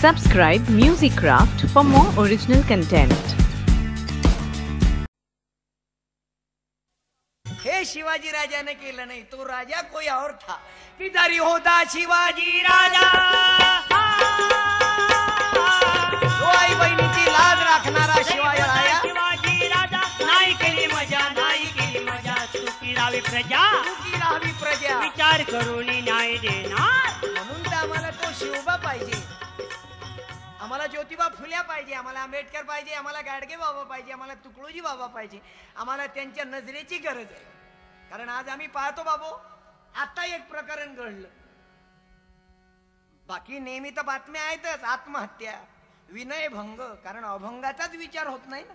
Subscribe Music Craft for more original content. हे शिवाजी राजा ने केलं नाही, तो राजा कोई और था, पितारी होता शिवाजी राजा, तो आई बहिणीची लाज राखणारा शिवाजी राजा. नाही केली मजा सुखी राहावी प्रजा विचार करून न्याय देणार. म्हणून तर आम्हाला तो शिवबा पाहिजे, आम्हाला ज्योतिबा फुल्या पाहिजे, आम्हाला आंबेडकर पाहिजे, आम्हाला गाडगे बाबा पाहिजे, आम्हाला तुकडोजी बाबा पाहिजे, आम्हाला त्यांच्या नजरेची गरज आहे. कारण आज आम्ही पाहतो बाबू, आता एक प्रकरण घडलं, बाकी नेहमी तर बातम्या आहेतच, आत्महत्या, विनयभंग, कारण अभंगाचाच विचार होत नाही ना,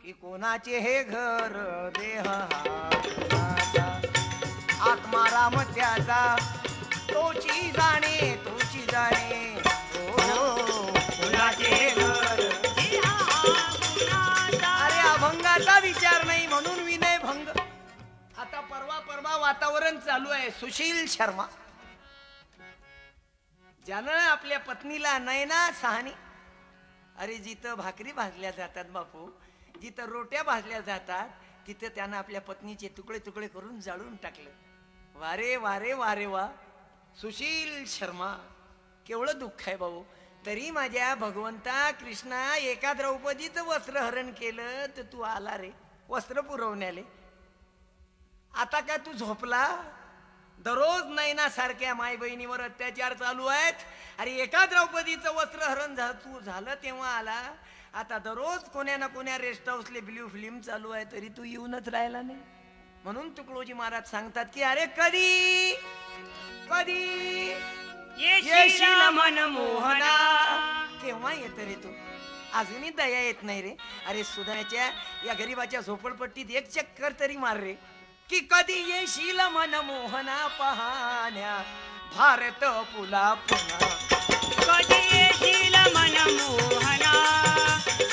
की कोणाचे हे घर देह आत्मा राम त्याचा, तोची जाणे कोणाचे घर. अरे अभंगाचा विचार नाही म्हणून विनयभंग. आता परवा वातावरण चालू आहे. सुशील शर्मा ज्यानं आपल्या पत्नीला नयना सहानी, अरे जिथं भाकरी भाजल्या जातात बापू, जिथं रोट्या भाजल्या जातात, तिथं त्यानं आपल्या पत्नीचे तुकडे तुकडे करून जाळून टाकले. वारे वारे वारे वा, सुशील शर्मा, केवढं दुःख आहे भाऊ. तरी माझ्या भगवंता कृष्णा एका द्रौपदीचं वस्त्रहरण केलं तर तू आला रे वस्त्र पुरवण्याले. आता काय तू झोपला? दररोज नैना सारख्या माय बहिणीवर अत्याचार चालू आहेत. अरे एका द्रौपदीचं वस्त्रहरण तू झालं तेव्हा आला. आता दररोज कोण्या ना कोण्या रेस्ट हाऊसले ब्ल्यू फिल्म चालू आहे, तरी तू येऊनच राहिला नाही. म्हणून तुकडोजी महाराज सांगतात की अरे कधी येशील मनमोहना. केव्हा येत रे तू? अजूनही दया येत नाही रे. अरे सुधाच्या या गरीबाच्या झोपडपट्टीत एक चक्कर तरी मार रे, की कधी येशील मनमोहना पाहण्या भारत पुला पुन्हा. कधी येशील मनमोहना,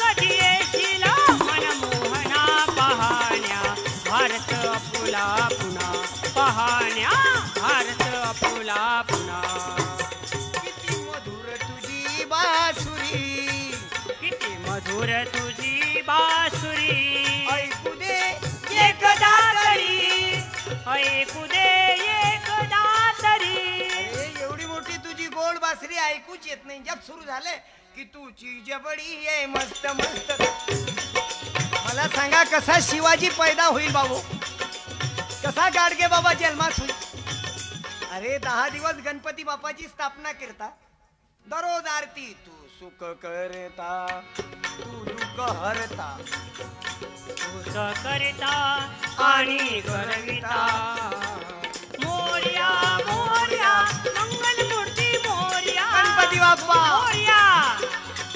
कधी येशील मनमोहना पाहण्या भारत पुला पुन्हा, पाहण्या भारत पुला पुन्हा. किती मधुर तुझी बासुरी, किती मधुर तुझी बासुरी, ऐकू दे एकदा तरी, ऐकू दे एकदा तरी. अरे एवढी मोठी तुझी गोड बासरी ऐकूच येत नाही. जब सुरू झाले की तू चीज बडी आहे मस्त मस्त. मला सांगा कसा शिवाजी पैदा होईल बाबू, कसा गाडगे बाबा जन्मास होईल? अरे 10 दिवस गणपती बापाची स्थापना करता, दररोज आरती, तू सुख करता तू दुःख हरता, तुझ करता आणि करविता. मोर्या मोर्या मंगलमूर्ती मोर्या, गणपती बाप्पा मोर्या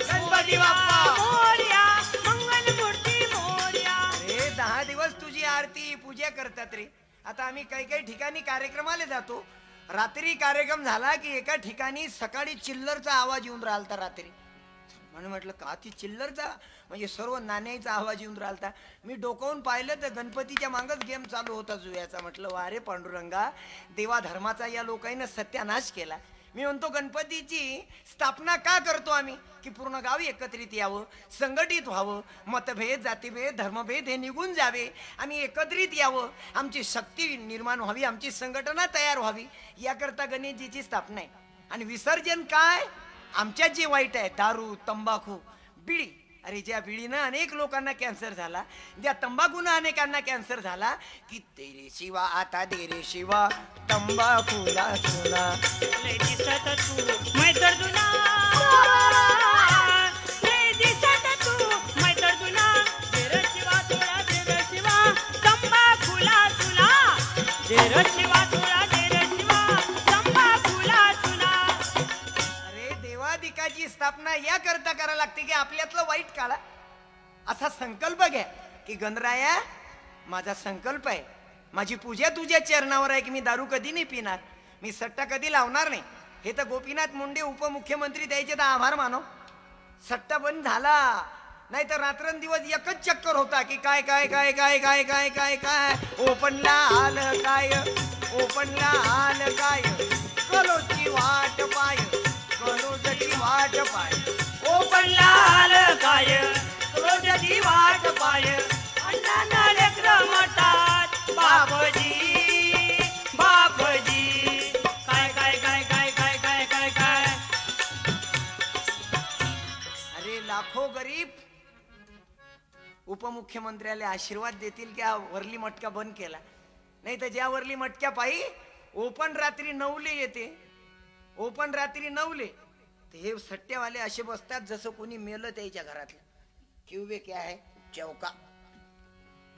गणपती बाप्पा. मोर्या मंगलमूर्ती मोर्या. अरे 10 दिवस तुझी आरती पूजा करतात रे. आता आम्ही काही ठिकाणी कार्यक्रमाला जातो, रात्री कार्यक्रम झाला की एका ठिकाणी सकाळी चिल्लरचा आवाज येऊन राहिलता रात्री. म्हणून म्हटलं का ती चिल्लरचा, म्हणजे सर्व नाण्याचा आवाज येऊन राहिलता. मी डोकावून पाहिलं तर गणपतीच्या मागच गेम चालू होता जुयाचा. म्हटलं वारे पांडुरंगा, देवा धर्माचा या लोकांनी सत्यानाश केला. मी म्हणतो गणपतीची स्थापना का करतो आम्ही? की पूर्ण गाव एकत्रित यावं, संघटित व्हावं, मतभेद जातीभेद धर्मभेद हे निघून जावे, आम्ही एकत्रित यावं, आमची शक्ती निर्माण व्हावी, आमची संघटना तयार व्हावी, याकरता गणेशजीची स्थापना आहे. आणि विसर्जन काय? आमच्यात जे वाईट आहे, दारू तंबाखू बिडी. अरे ज्या बिडीनं अनेक लोकांना कॅन्सर झाला, ज्या तंबाखूनं अनेकांना कॅन्सर झाला, की तेरे शिवा आता देरे शिवा तंबाखूला तुला. लय दिसत तू मैतर दुना, लय दिसत तू मैतर दुना. देर शिवा तुला देर शिवा तंबाखूला तुला, देर शिवा तुला देर शिवा तंबाखूला तुला. देवादिकाची स्थापना या करता करायला लागते की आपल्यातलं वाईट काढा. असा संकल्प घ्या की गणराया, माझा संकल्प आहे, माझी पूजा तुझ्या चरणावर आहे की मी दारू कधी नाही पिणार, मी सट्टा कधी लावणार नाही. हे तर गोपीनाथ मुंडे उपमुख्यमंत्री द्यायचे तर आभार मानो. सट्टा बंद झाला, नाही तर रात्रंदिवस एकच चक्कर होता की काय काय काय काय काय काय काय काय ओपनला आलं काय, ओपनला आलं काय, कलोची वाट पाय कलोजची वाट पाय ओपनला आलं काय रोजची वाट पाय अण्णांना लेकरं म्हणतात बापजी बापजी काय काय काय काय काय काय काय काय अरे लाखो गरीब उपमुख्यमंत्र्याला आशीर्वाद देतील की हा वरली मटका बंद केला, नाही तर ज्या वरली मटक्या पायी ओपन रात्री 9 येते, ओपन रात्री 9 हे सट्ट्यावाले असे बसतात जसं कोणी मेलं त्याच्या घरातलं. क्यूबे क्या है चौका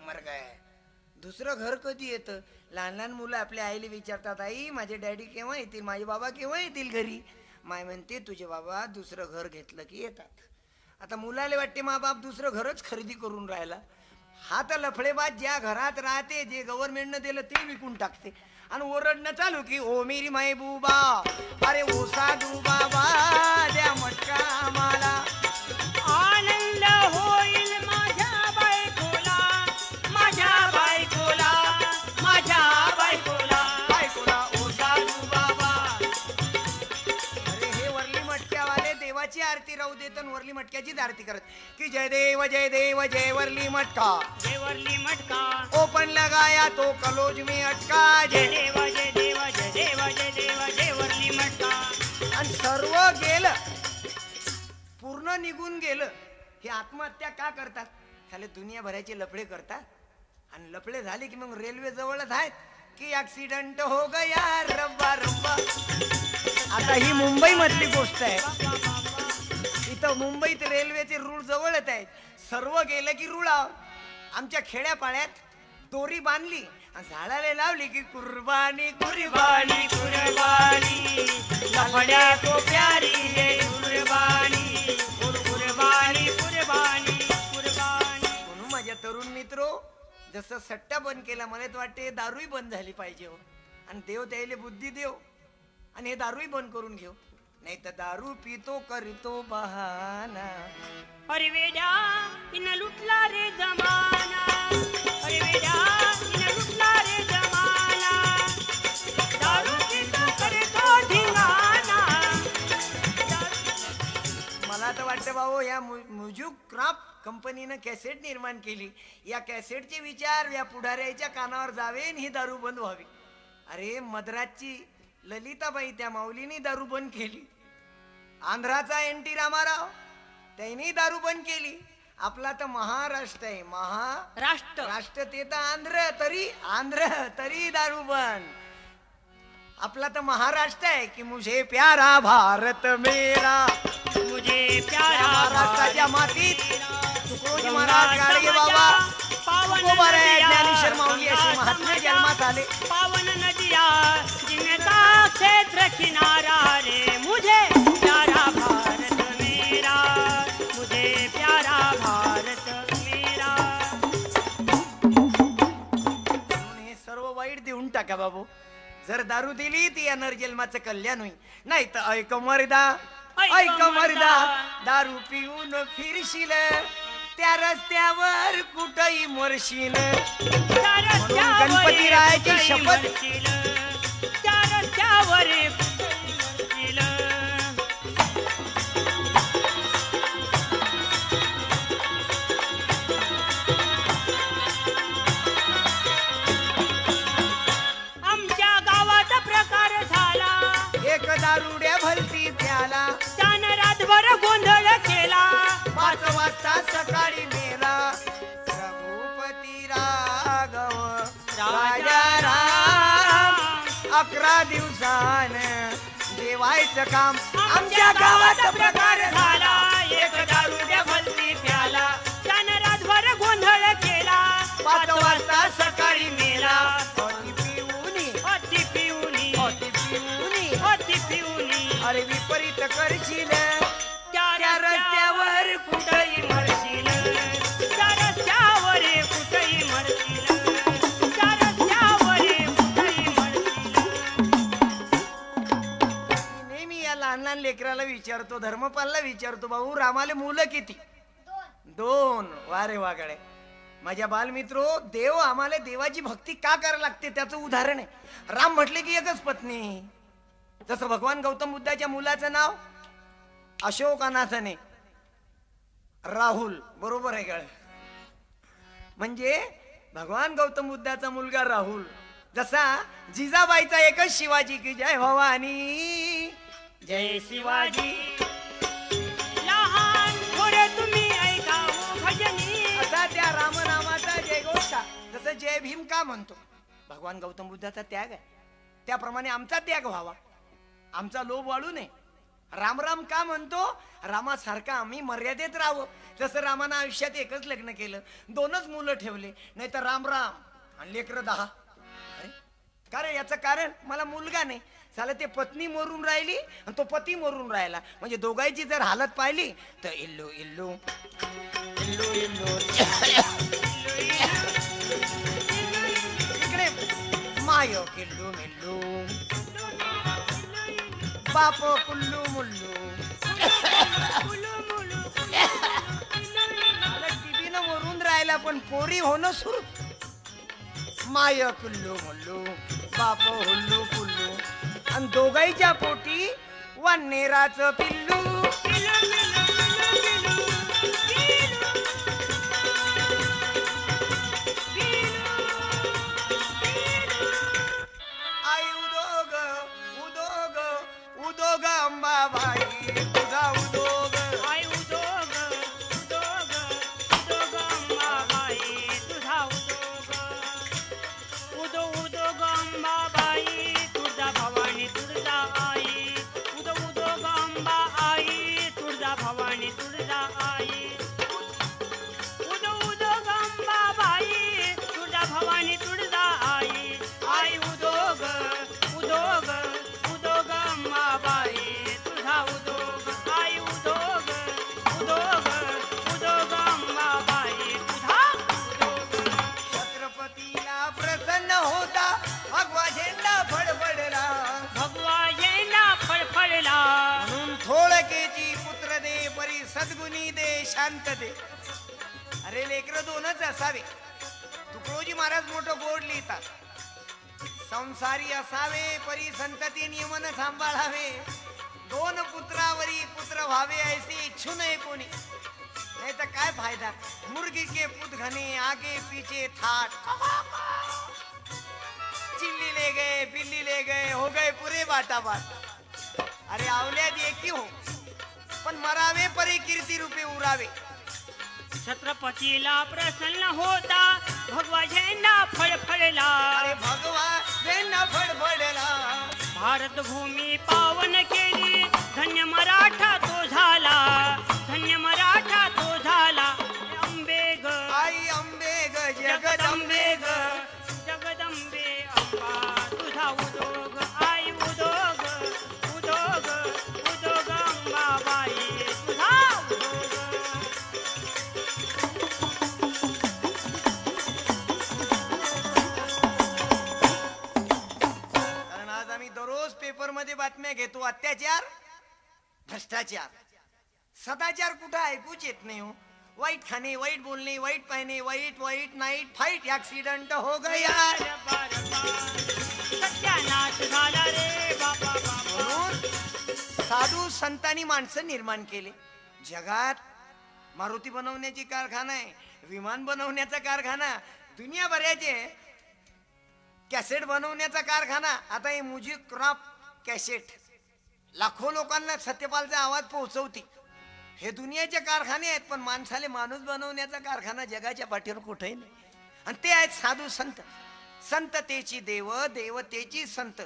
मर गया. दुसरं घर कधी येतं? लहान लहान मुलं आपल्या आईला विचारतात, आई माझे डॅडी केव्हा येतील, माझे बाबा केव्हा येतील घरी. माय म्हणते तुझे बाबा दुसरं घर घेतलं की येतात. आता मुलाला वाटते मा बाप दुसरं घरच खरेदी करून राहिला. हा तर लफडेबाज ज्या घरात राहते जे गव्हर्नमेंटनं दिलं ते विकून टाकते आणि ओरडणं चालू की ओ मेरी महबूबा अरे ओ साधू बाबा द्या मटका आम्हाला. आनंद होईल माझ्या बायकोला माझ्या बायकोला माझ्या बायकोला बायकोला ओ साधू बाबा. अरे हे वरली मटक्यावाले देवाची आरती राहू देत आणि वरली मटक्याचीच आरती करत की जय देव जय वरली मटका देवरली मटका ओपन लगाया तो कलोज में अटका. जय देव जय देव जय देव जय देव देवरली मटका. आणि सर्व गेलं पूर्ण निघून गेलं. हे आत्महत्या का करतात? खाली दुनियाभराचे लफडे करतात आणि लफडे झाले की मग रेल्वे जवळच आहेत की ऍक्सिडेंट हो गया रब्बा रब्बा. आता ही मुंबई मधली गोष्ट आहे. इथं मुंबईत रेल्वेचे रूळ जवळच आहेत. सर्व गेलं की रुळाव. आमच्या खेड्यापाड्यात दोरी बांधली आणि झाडाला लावली की कुर्बानी कुर्बानी कुर्बानी लफड्या को प्यारी ये कुर्बानी कुर्बानी कुर्बानी कुर्बानी. म्हणून माझ्या तरुण मित्रो जसं सट्टा बंद केला मला तर वाटते दारूही बंद झाली पाहिजे हो. आणि देव त्याला बुद्धी देव आणि हे दारूही बंद करून घेऊ, नाही तर दारू पितो करतो बहाना. अरे वेड्या इन लुटला रे जमाना अरे वेड्या इन लुटला रे जमाना दारू पितो करतो धिंगाणा. मला तर वाटतं भाऊ या म्युझिक क्राफ्ट कंपनीनं कॅसेट निर्माण केली. या कॅसेटचे विचार या पुढाऱ्याच्या कानावर जावे आणि ही दारू बंद व्हावी. अरे मद्रासची ललिताबाई त्या माऊलीनी दारू बंद केली. आंध्राचा NT रामाराव त्यांनी दारू बंद केली. आपला तर महाराष्ट्र आहे राष्ट्र राष्ट्र ते तर आंध्र तरी दारू बंद. आपला तर महाराष्ट्र आहे की मुझे प्यारा भारत मेरा मुझे प्यारा महाराष्ट्राच्या मातीत तुकडोजी महाराज गाडगे बाबा तुकोबाराय ज्ञानेश्वर माऊली असे महात्मे जन्मात आले. पावन नदिया जिनका क्षेत्र किनारा रे मुझे प्यारा भारत मेरा मुझे प्यारा भारत मेरा. म्हणून हे सर्व वाईट देऊन टाका बाबू. जर दारू दिली ती या नरजन्माचं कल्याण होईल, नाही तर ऐक मर्दा दारू पिऊन फिरशील त्या रस्त्यावर कुठही मरशील. गणपती रायाची शपथ. त्या रस्त्यावर आमच्या गावात प्रकार झाला एक दारुड्या भलती प्याला त्यानं रातभर गोंधळ केला 5 वाजता सकाळी मेला. रघुपती राघव राजा राम 11 दिवसान जेवायचं काम. आमच्या गावात प्रकार झाला एक दारुड्या भलती प्याला त्यानं रातभर गोंधळ केला 5 वाजता सकाळी मेला. अति पिऊनी अरे विपरीत करशील त्या रस्त्यावर कुठेही मरशील त्या रस्त्यावर कुठेही मरशील त्या रस्त्यावर कुठेही मरशील. नेहमी या लहान लहान लेकराला विचारतो, धर्मपालला विचारतो, भाऊ रामाले मुलं किती? 2. वारे वागळे माझ्या बालमित्रो. देव आम्हाला देवाची भक्ती का करायला लागते त्याचं उदाहरण आहे. राम म्हटले की एकच पत्नी. जसं भगवान गौतम बुद्धाच्या मुलाचं नाव अशोकानाथाने राहुल बरोबर आहे गळ. म्हणजे भगवान गौतम बुद्धाचा मुलगा राहुल, जसा जिजाबाईचा एकच शिवाजी की जय भवानी जय शिवाजी. लहान थोडे तुम्ही ऐका हो भजनी. असा त्या रामनामाचा जय घोष का, जसं जय भीम का म्हणतो. भगवान गौतम बुद्धाचा त्याग आहे, त्याप्रमाणे आमचा त्याग व्हावा, आमचा लोभ वाढू नये. राम राम का म्हणतो, रामासारखा आम्ही मर्यादेत राहावं. जसं रामानं आयुष्यात एकच लग्न केलं, 2च मुलं ठेवले, नाही तर राम राम आणि लेकरं 10. कारण याचं कारण मला मुलगा नाही, साला ते पत्नी मरून राहिली आणि तो पती मरून राहिला. म्हणजे दोघांची जर हालत पाहिली तर इल्लू इल्लू इल्लू इल्लू इकडे माय किल्लू मिल्लू बाप कुल्लू मुल्लू. टीव्हीनं मरून राहिला पण पोरी होणं सुरू. माय कुल्लू मुल्लू बाप हुल्लू कुल्लू आणि दोघाईच्या पोटी वनेराचं पिल्लू. आई उदोग उदोग उदोग अंबाबाई तुझा उदोग. आई उदोग उदोग उदोग अंबाबाई तुझा उदोग. उदो उदोग अंबाबाई तुळजा भवानी तुळजा आई. उदो उदोग अंबा आई तुळजा भवानी तुळजा आई. उदो उदोग अंबाबाई तुळजा भवानी तुळजा आई. आई उदोग उदोग उदोग अंबाबाई तुझा उदोग. आई उदोग उदोग उदोग अंबाबाई तुझा उदोग. छत्रपतीला प्रसन्न होता भगवा झेंडा फडफडला. भगवा झेंडा फडफडला. म्हणून थोडकेची पुत्र दे परी सद्गुणी दे शांत दे. अरे लेकर 2च असावे. तुकडोजी महाराज मोठं गोड लिहितात, संसारी असावे परी संतती नियमन सांभाळावे. 2 पुत्रावरी पुत्र व्हावे ऐसे इच्छू नये कोणी, नाही तर काय फायदा. मुर्गी के पुत घने आगे पीछे थाट. चिल्ली ले गए बिल्ली ले गए हो गए पुरे बाटाबाट. अरे आवल्यात एकी हो पण मरावे परी कीर्ती रूपे उरावे. छत्रपतीला प्रसन्न होता भगवा झेंडा फडफडला. अरे भगवा झेंडा फडफडला. भारत भूमी पावन केली धन्य मराठा तो झाला. धन्य मराठा तो झाला. अंबे ग आई अंबे ग जगदंबे ग. जगदंबे अंबा तुझा उदोग. आई उदोग उदोग उदोग अंबाबाई तुझा उदोग. कारण आज आम्ही दररोज पेपर मध्ये बातम्या घेतो, अत्याचार भ्रष्टाचार. सदाचार कुठं ऐकूच येत नाही हो. वाईट खाणे वाईट बोलणे वाईट पाहणे वाईट वाईट नाईट फाईट ऍक्सिडेंट हो गया. सत्यानाश झाला रे बाबा बाबा. म्हणून साधू संतांनी माणसं निर्माण केले. जगात मारुती बनवण्याची कारखाना आहे, विमान बनवण्याचा कारखाना, दुनियाभराचे कॅसेट बनवण्याचा कारखाना. आता हे म्युझिक क्रॉप कॅसेट लाखो लोकांना सत्यपालचा आवाज पोहोचवते. हे दुनियाचे कारखाने आहेत, पण माणसाले माणूस बनवण्याचा कारखाना जगाच्या पाठीवर कुठेही नाही. आणि ते आहेत साधू संत. संततेची देव देवतेची संत.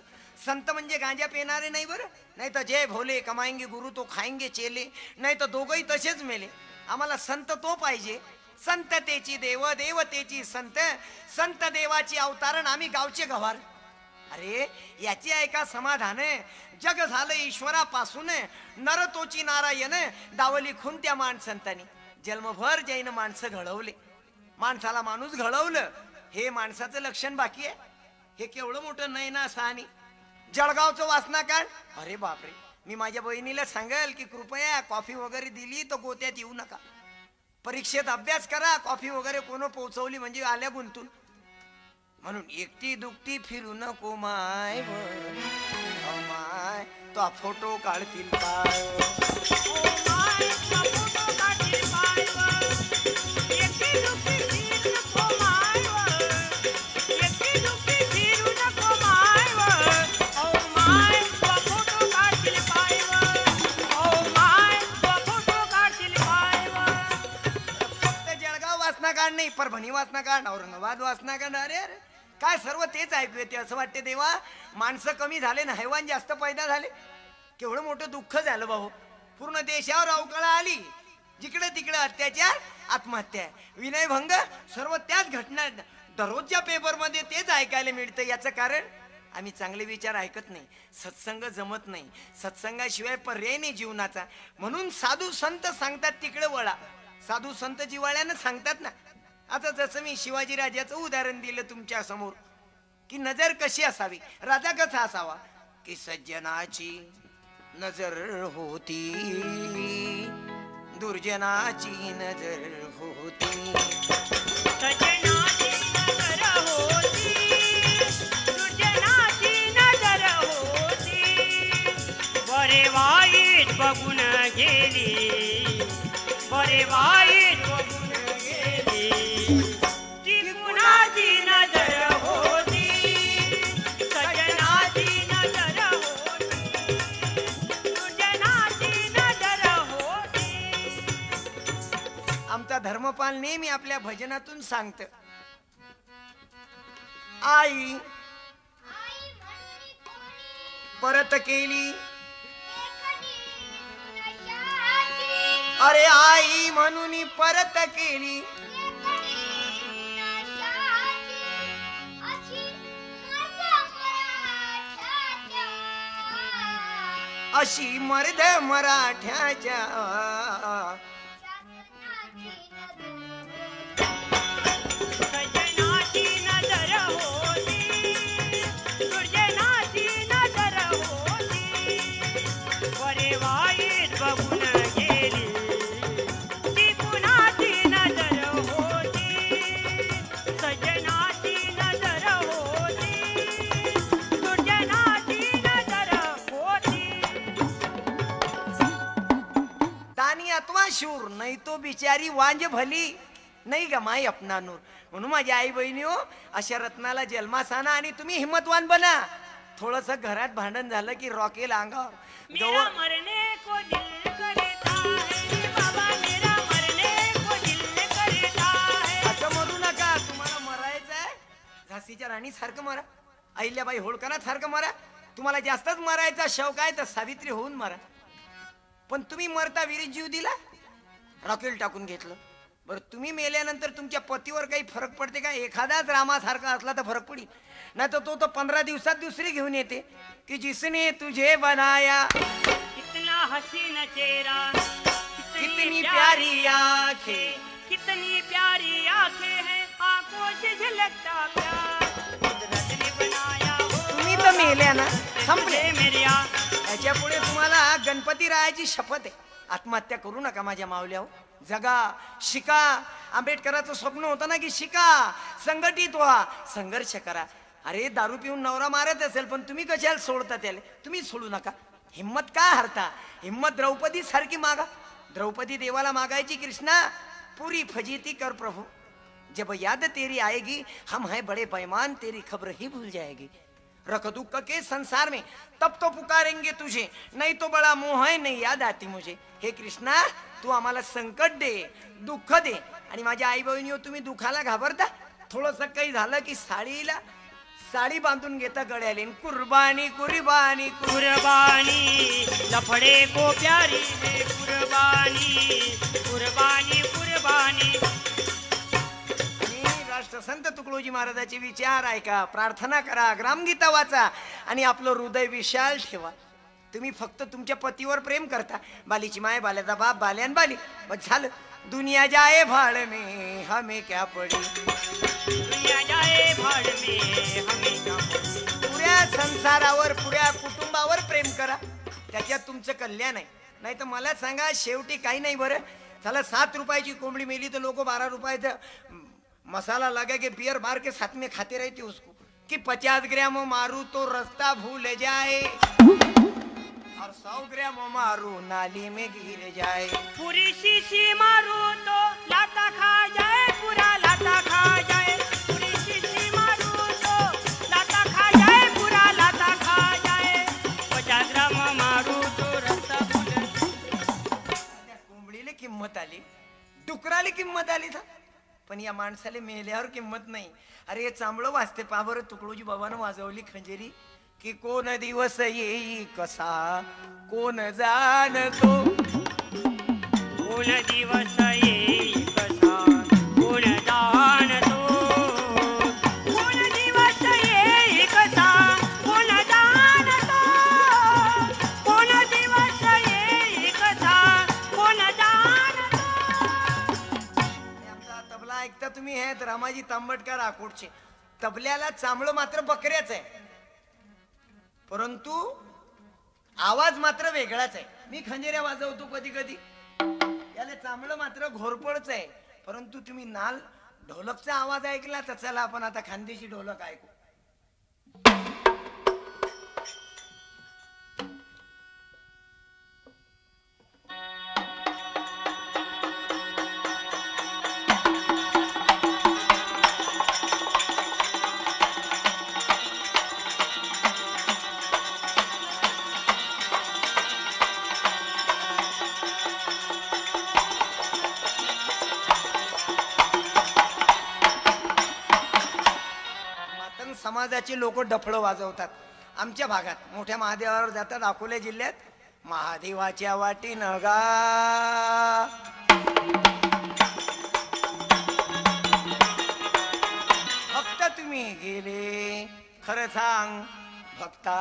संत म्हणजे गांजा पिणारे नाही बरं, नाही तर जय भोले कमाएंगे गुरु तो खाएंगे चेले, नाही तर दोघंही तसेच मेले. आम्हाला संत तो पाहिजे. संततेची देव देवतेची संत. संत देवाची अवतारण आम्ही गावचे गव्हार. अरे याची ऐका समाधान. जग झालं ईश्वरापासून, नर तोची नारायण. दावली खून त्या माणसंतांनी. जन्मभर जैन माणसं घडवले, माणसाला माणूस घडवलं. हे माणसाचं लक्षण बाकी आहे. हे केवढं मोठं नाही ना सहानी. जळगावचं वासना काढ. अरे बापरे, मी माझ्या बहिणीला सांगेल की कृपया कॉफी वगैरे दिली तर गोत्यात येऊ नका. परीक्षेत अभ्यास करा, कॉफी वगैरे कोण पोहोचवली म्हणजे आल्या गुंतून. म्हणून एकटी दुखती फिरू नको माय वर. ओ माय तो फोटो काढतील पाय वर. ओ माय तो फोटो काढतील पाय वर. एकटी दुखती फिरू नको माय वर. एकटी दुखती फिरू नको माय वर. ओ माय तो फोटो काढतील पाय वर. ओ माय तो फोटो काढतील पाय वर. फक्त जळगाव वासना काढ नाही, परभणी वासना काढ, औरंगाबाद वासना काढ. अरे अरे काय सर्व तेच ऐकू येते. असं वाटते देवा माणसं कमी झाले ना हैवान जास्त पैदा झाले. केवढं मोठं दुःख झालं भाऊ. पूर्ण देशावर अवकाळा आली, जिकडे तिकडे अत्याचार आत्महत्या विनयभंग सर्व त्याच घटना दररोजच्या पेपरमध्ये तेच ऐकायला मिळतं. याचं कारण आम्ही चांगले विचार ऐकत नाही, सत्संग जमत नाही, सत्संगाशिवाय पर्याय नाही जीवनाचा. म्हणून साधू संत सांगतात तिकडे वळा. साधू संत जिवाळ्यानं सांगतात ना. आता जसं मी शिवाजी राजाचं उदाहरण दिलं तुमच्या समोर की नजर कशी असावी, राजा कसा असावा की सज्जनाची नजर होती, दुर्जनाची नजर होती. सजनाची नजर होती, दुर्जनाची नजर होती. बरे वाईट बघून गेली, बरे वाईट बघून गेली. ती कुणाची नजर होती, सजनाची नजर होती, दुर्जनाची नजर होती. आमचा धर्मपाल नेहमी आपल्या भजनातून सांगत, आई परत केली. अरे आई म्हणून परत केली. अशी मर्द मराठ्याच्या सजनाची नजर होती, दुर्जनाची नजर होती. बरे वाईट बघून गेली, ती कुणाची नजर होती, सजनाची नजर होती, दुर्जनाची नजर होती. दानी अथवा शूर नाही तो बिचारी वांज भली नाही गमाई अपना नूर. म्हणून माझ्या आई बहिणी हो, अशा रत्नाला जन्मास आणा आणि तुम्ही हिम्मतवान बना. थोडस घरात भांडण झालं की रॉकेल अंगावर मेरा मरने को दिल करता है बाबा, मेरा मरने को दिल करता है. असं मरू नका. तुम्हाला मरायचं आहे झाशीच्या राणी सारखं मरा, अहिल्याबाई होळकरात सारखं मरा. तुम्हाला जास्तच मरायचा शौक आहे तर सावित्री होऊन मरा. पण तुम्ही मरता विरीत जीव दिला, रॉकेल टाकून घेतलं. बरं तुम्ही मेल्यानंतर तुमच्या पतीवर काही फरक पडते का? एखादाच रामासारखा असला तर फरक पडी, नाही तर तो 15 दिवसात दुसरी घेऊन येते की जिसने तुझे बनाया, कितना हसीन चेहरा, कितनी प्यारी आंखें, कितनी प्यारी आंखें हैं, आंखों से झलकता प्यार. कुदरत ने बनाया हो. तुम्ही तर मेल्या ना, संपले. मेरिया याच्या पुढे तुम्हाला गणपती रायाची शपथ आहे. आत्महत्या करू नका माझ्या मावल्या हो. जगा, शिका. आंबेडकरांचं स्वप्न होतं ना की शिका, संघटित व्हा, संघर्ष करा. अरे दारू पिऊन नवरा मारत असेल पण तुम्ही कशाला सोडता त्याला? तुम्ही सोडू नका. हिम्मत का हरता? हिम्मत द्रौपदी सारखी मागा. द्रौपदी देवाला मागायची, कृष्णा पूरी फजीती कर प्रभु, जब याद तेरी आएगी हम है बड़े बेईमान, तेरी खबर ही भूल जाएगी. रख दुख के संसार में तब तो पुकारेंगे तुझे, नहीं तो बड़ा मोह है नहीं याद आती मुझे. हे कृष्णा तू आम्हाला संकट दे, दुःख दे. आणि माझ्या आई बहिणी तुम्ही दुखाला घाबरता? थोडस काही झालं की साडी बांधून घेता गळ्याले. कुर्बानी कुर्बानी कुर्बानी लफड़े को प्यारी है कुर्बानी, कुर्बानी कुर्बानी. राष्ट्रसंत तुकडोजी महाराजांचे विचार ऐका, प्रार्थना करा, ग्रामगीता वाचा आणि आपलं हृदय विशाल ठेवा. तुम्ही फक्त तुमच्या पतीवर प्रेम करता. बालीची माय, बाल्याचा बाप, बाल्यान बाली, बस झालं. दुनिया जाए भाड़ में हमें क्या पड़ी, दुनिया जाए भाड़ में हमें क्या पड़ी. पुऱ्या संसारावर, पुऱ्या कुटुंबावर प्रेम करा, त्याच्यात तुमचं कल्याण आहे. नाही तर मला सांगा शेवटी काही नाही. बरं चला 7 रुपयाची कोंबडी मेली तर लोक 12 रुपयाचं मसाला लगा के बियर मार के साथ में खाते रहते उसको कि 50 ग्राम मारू तो रास्ता भूल जाए और 100 ग्राम मारू नाली में गिर जाए। पूरी शीशी मारू तो लाता खा जाए, पूरा लाता खा जाए। पूरी शीशी मारू तो लाता खा जाए, पूरा लाता खा जाए। 50 ग्राम मारू तो रास्ता भूल जाए। कोंबडीला किंमत आली, डुकराला किंमत आली था, पण या माणसाला मेल्यावर किंमत नाही। अरे हे चांबळं वाजते पहा बरं, तुकडोजी बाबानं वाजवली खंजेरी की कोण दिवस येई कसा कोण जाणतो, कोण दिवस येई कसा कोण जाणतो, कोण दिवस येई कसा कोण जाणतो, कोण दिवस येई कसा कोण जाणतो। आमचा तबला ऐकता तुम्ही हे रामाजी तांबटकर आकोटचे, तबल्याला चांबळं मात्र बकऱ्याच आहे, परंतु आवाज मात्र वेगळाच आहे। मी खंजेऱ्या वाजवतो कधी कधी, याला चांबळं मात्र घोरपडच आहे, परंतु तुम्ही नाल ढोलकचा आवाज ऐकला तर चला आपण आता खानदेशी ढोलक ऐकू। समाजाचे लोक डफळं वाजवतात आमच्या भागात, मोठ्या महादेवावर जातात अकोला जिल्ह्यात, महादेवाच्या वाटीनं गा फक्त तुम्ही गेले खरं सांग भक्ता,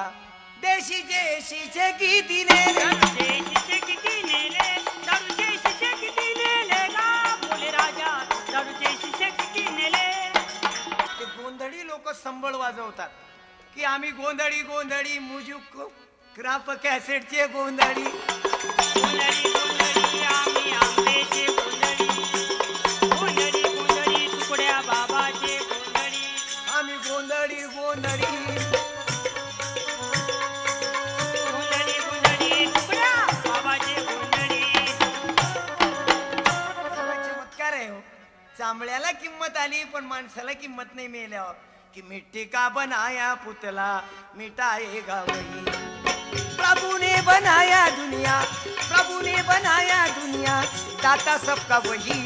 देशीचे शीचे किती नेले, देशीचे किती नेले, दारूचे शिशे किती नेले गा बोले राजा, दारूचे शिशे किती नेले। ते गोंधळी लोक संबळ वाजवतात की आम्ही गोंधळी गोंधळी मुजुक क्राप कॅसेटचे गोंधळी, गोंधळी गोंधळी आम्ही आंबेचे गोंधळी, गोंधळी गोंधळी तुकड्या बाबाचे गोंधळी, आम्ही गोंधळी गोंधळी गोंधळी गोंधळी तुकड्या बाबाचे गोंधळी। चमत्कार आहे हो, चांबळ्याला किंमत आली पण माणसाला किंमत नाही मिळाल्यावर कि मिट्टी का बनाया पुतला मिटाएगा वही, प्रभु ने बनाया दुनिया, प्रभु ने बनाया दुनिया, दाता सबका वही,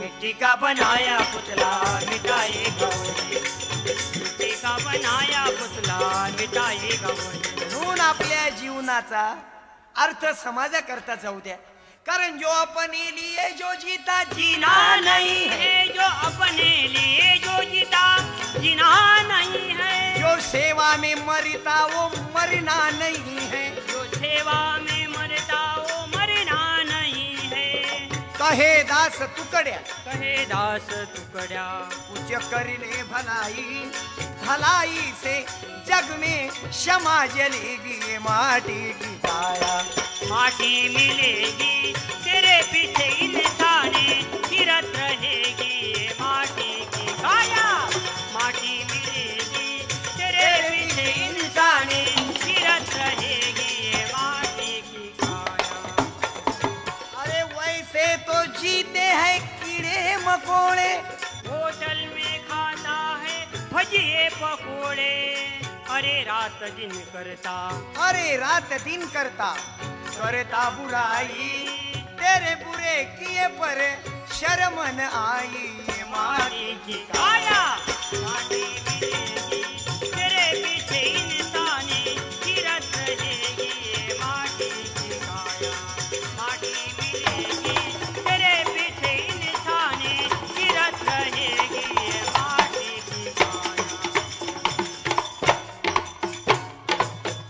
मिट्टी का बनाया पुतला मिटाएगा वही, मिट्टी का बनाया पुतला मिटाएगा वही। म्हणून आपल्या जीवनाचा अर्थ समाजाकरता जाऊ द्या, कारण जो अपने लिए जो जीता जीना नहीं है, जो अपने लिए जो जीता जीना नहीं है, जो सेवा में मरता वो मरना नहीं है, जो सेवा में मरता वो मरना नहीं है। कहे दास तुकड्या, कहे दास तुकड्या, कुछ करिले भलाई, भलाई से जग में क्षमा जलेगी माटी की काया, माटी मिलेगी तेरे पीछे इंसाने फिरत रहेगी माटी की काया, माटी मिलेगी तेरे पीछे इंसाने फिरत रहेगी माटी की काया। अरे वैसे तो जीते हैं कीड़े मकोड़े, होटल में खाता है भजिए पकोड़े, अरे रात दिन करता, अरे रात दिन करता, करता बुराई, तेरे बुरे किए पर शर्म न आई, माटी की काया, माटी मिलेगी तेरे पीछे इंसाने फिरत रहेगी माटी की काया, माटी मिलेगी तेरे पीछे इंसाने फिरत रहेगी माटी की काया।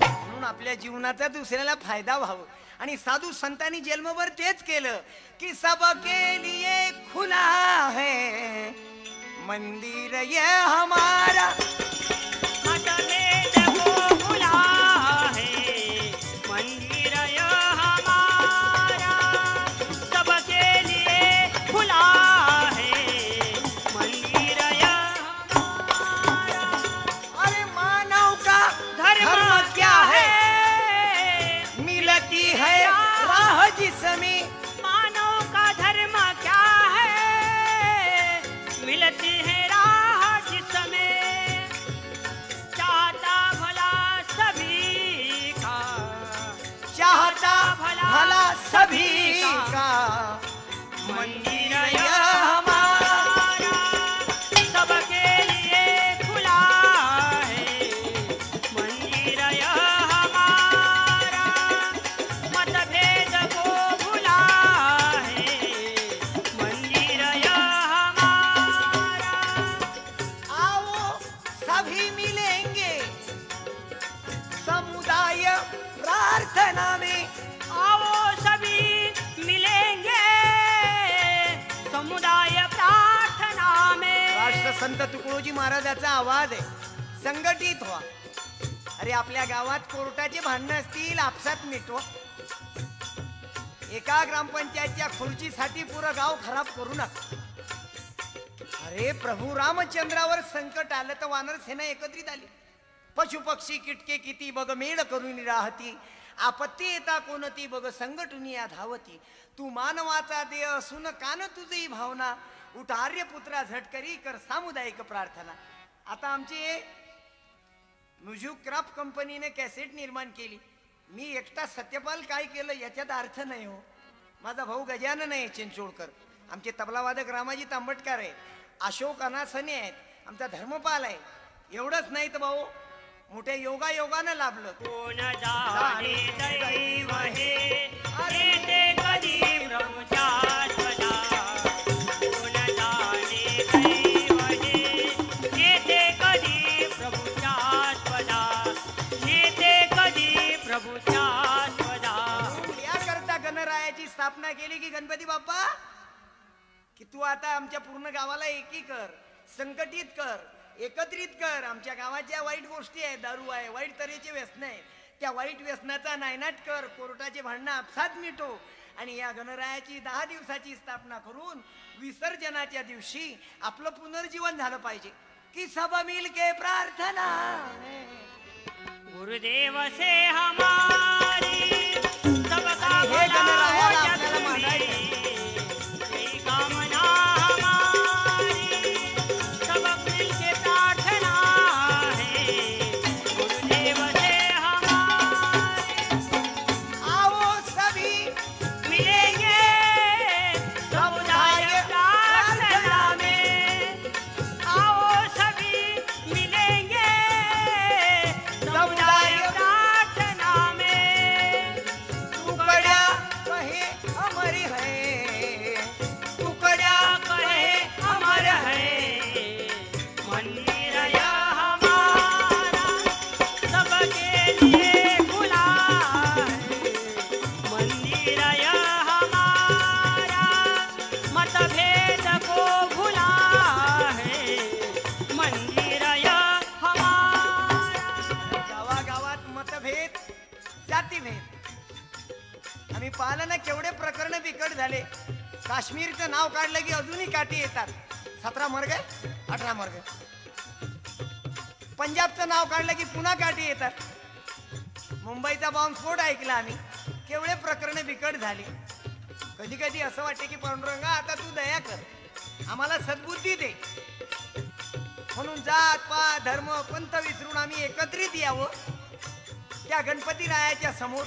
म्हणून आपल्या जीवनाचा दुसऱ्याला फायदा व्हावा, आणि साधू संतांनी जन्मभर तेच केलं की सबके लिए खुला है मंदिर ये हमारा, मतभेद को खुला है मंदिर ये हमारा, सबके लिए खुला है प्रार्थना में, आओ सभी मिलेंगे समुदाय प्रार्थना में। राष्ट्रसंत तुकडोजी महाराजाचा आवाज आहे, संघटित व्हा. अरे आपल्या गावात कोर्टाचे भांडणं असतील, आपसात मिटवा. एका ग्रामपंचायतच्या खुर्चीसाठी पुरं गाव खराब करू नका. अरे प्रभू रामचंद्रावर संकट आलं तर वानर सेना एकत्रित आली. पशु पक्षी किटके किती बघ मेळ करून राहती, आपत्ती येता कोणती बघ संघटुनी या धावती. तू मानवाचा देह असून कान तुझी भावना, उठ आर्यपुत्रा झटकरी कर सामुदायिक प्रार्थना. आता आमची म्युझिक क्राफ्ट कंपनीने कॅसेट निर्माण केली. मी एकटा सत्यपाल काय केलं याच्यात अर्थ नाही हो. माझा भाऊ गजानन आहे चिंचोळकर, आमचे तबलावादक रामाजी तांबटकर आहेत, अशोक अनासने आहेत, आमचा धर्मपाल आहे. एवढंच नाही तर भाऊ मोठ्या योगानं लाभलं. कोण जाणे दैव हे येते कधी प्रभूच्या स्वदा. कोण जाणे दैव हे येते कधी प्रभूच्या स्वदा. येते कधी प्रभूच्या स्वदा. याकरता गणरायाची स्थापना केली की गणपती बाप्पा की तू आता आमच्या पूर्ण गावाला एकी कर, संघटित कर, एकत्रित कर. आमच्या गावाच्या वाईट गोष्टी आहेत, दारू आहे, वाईट तऱ्हेचे व्यसन आहे, त्या वाईट व्यसनाचा नायनाट कर. कोर्टाचे भांडणं आपसात मिटो. आणि या गणरायाची 10 दिवसाची स्थापना करून विसर्जनाच्या दिवशी आपलं पुनर्जीवन झालं पाहिजे. की सब मिल के प्रार्थना गुरुदेव से हमारी सबका हे भला हो गणरायाला जग आपल्याला में. मांडायचं. यही कामना हमारी सब मिल के प्रार्थना है. गुरुदेव से हमारी आओ सभी मिलेंगे समुदाय प्रार्थना में. आओ सभी मिलेंगे समुदाय प्रार्थना में. टुकड़ा कहे अमर है, टुकड़ा कहे अमर है मंदिर यह हमारा सबके लिए खुला है. मंदिर यह हमारा मतभेद को भुला है. मंदिर यह हमारा. गावागावात मतभेद, जातीभेद. आम्ही पाहिलं ना केवढे प्रकरण बिकट झाले. काश्मीरचं नाव काढलं की अजूनही काठी येतात. 17 मर्ग 18 मर्ग. पंजाबचं नाव काढलं की पुन्हा काठी येतात. मुंबईचा बॉम्बस्फोट ऐकला आम्ही, केवढे प्रकरण बिकट झाले. कधी कधी असं वाटते की पांडुरंगा आता तू दया कर, आम्हाला सद्बुद्धी दे. म्हणून जात पात धर्म पंथ विसरून आम्ही एकत्रित यावं. त्या गणपती रायाच्या समोर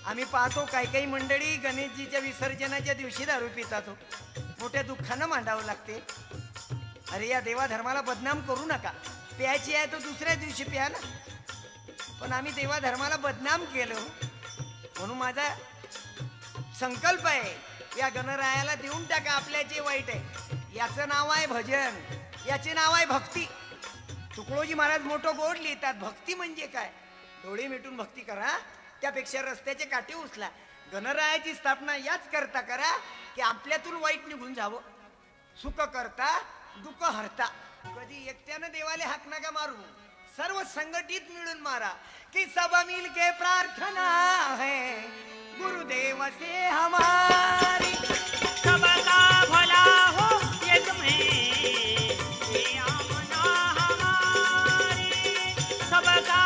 आम्ही पाहतो काही मंडळी गणेशजीच्या विसर्जनाच्या दिवशी दारू पितात हो. मोठ्या दुःखानं मांडावं लागते. अरे या देवा धर्माला बदनाम करू नका. प्यायची आहे तर दुसऱ्या दिवशी प्या ना. पण आम्ही देवा धर्माला बदनाम केलं. म्हणून माझा संकल्प आहे या गणरायाला देऊन टाका आपल्या जे वाईट आहे. याचं नाव आहे भजन, याचे नाव आहे भक्ती. तुकडोजी महाराज मोठं गोड लिहितात. भक्ती म्हणजे काय? डोळे मिटून भक्ती करा, त्यापेक्षा रस्त्याचे काटे उचला. गणरायाची स्थापना याच करता करा की आपल्यातून वाईट निघून जावं. सुख करता दुःख हरता. कधी एकट्यानं देवाले हाक नका मारू, सर्व संघटित मिळून मारा. की सब मिल के प्रार्थना है गुरुदेव से हमारी. सबका भला हो एक में ये आमना हमारी. सबका